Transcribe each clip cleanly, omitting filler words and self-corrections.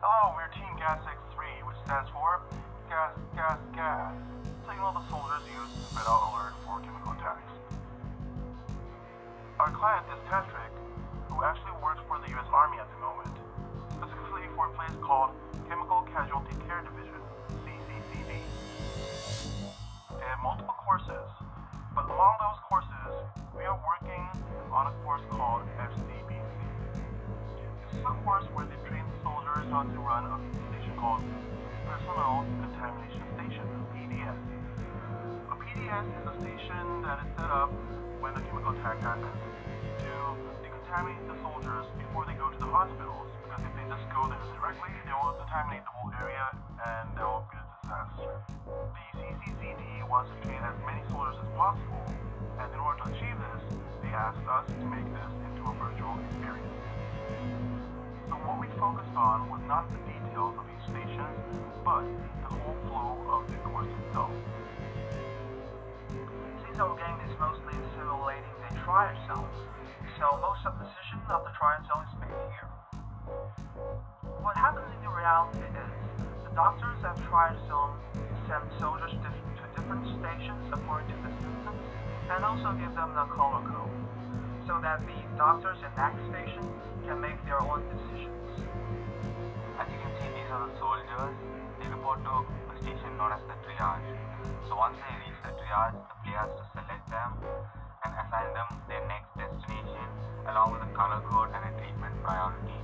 Oh, we're Team GASx3, which stands for gas. Signal the soldiers use to spit out alert for chemical attacks. Our client is Patrick, who actually works for the US Army at the moment, specifically for a place called Chemical Casualty Care Division, CCCD. They have multiple courses, but among those courses, we are working on a course called FCBC. This is a course where they train soldiers how to run a station called Personnel Contamination Station, PDS. A PDS is a station that is set up when a chemical attack happens to decontaminate the soldiers before they go to the hospitals, because if they just go there directly, they will contaminate the whole area and there will be a disaster. The CCCD wants to train as many soldiers as possible, and in order to achieve this, they asked us to make this into a virtual experience. So what we focused on was not the details of each station, but the whole flow of the course itself. Since our game is mostly simulating a trial zone, so most of the decision of the trial zone is made here. What happens in the reality is, the doctors at trial zone send soldiers to different stations according to the symptoms, and also give them the color code, so that the doctors in that station can make their own decisions. As you can see, these are the soldiers. They report to a station known as the triage. So once they reach the triage, the player has to select them and assign them their next destination along with a color code and a treatment priority.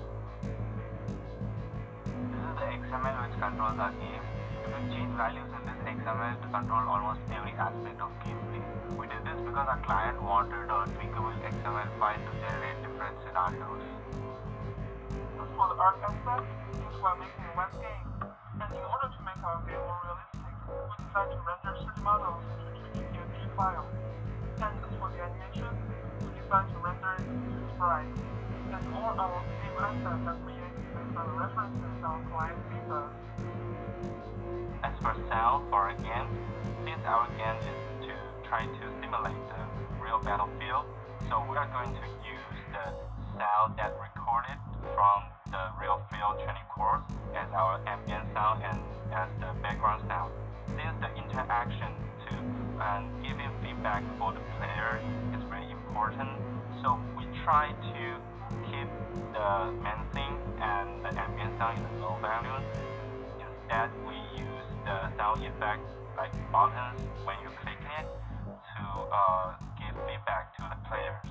This is the XML which controls our game. You can change values in this XML to control almost every aspect of gameplay. We did this because our client wanted a tweakable XML file to generate different scenarios. As for the art aspect, since we are making a web game, and in order to make our game more realistic, we decided to render 3D models to a PNG file. And as for the animation, we decided to render it to sprites. And all our game assets are created based on the references our client gave us. As for sound for our game, since our game is to try to simulate the real battlefield, so we are going to use the sound that recorded from the real field training course as our ambient sound and as the background sound. Since the interaction to giving feedback for the player is very important, so we try to keep the main thing and the ambient sound in the low values. Instead, we use the sound effect like buttons when you click it to give feedback to the players.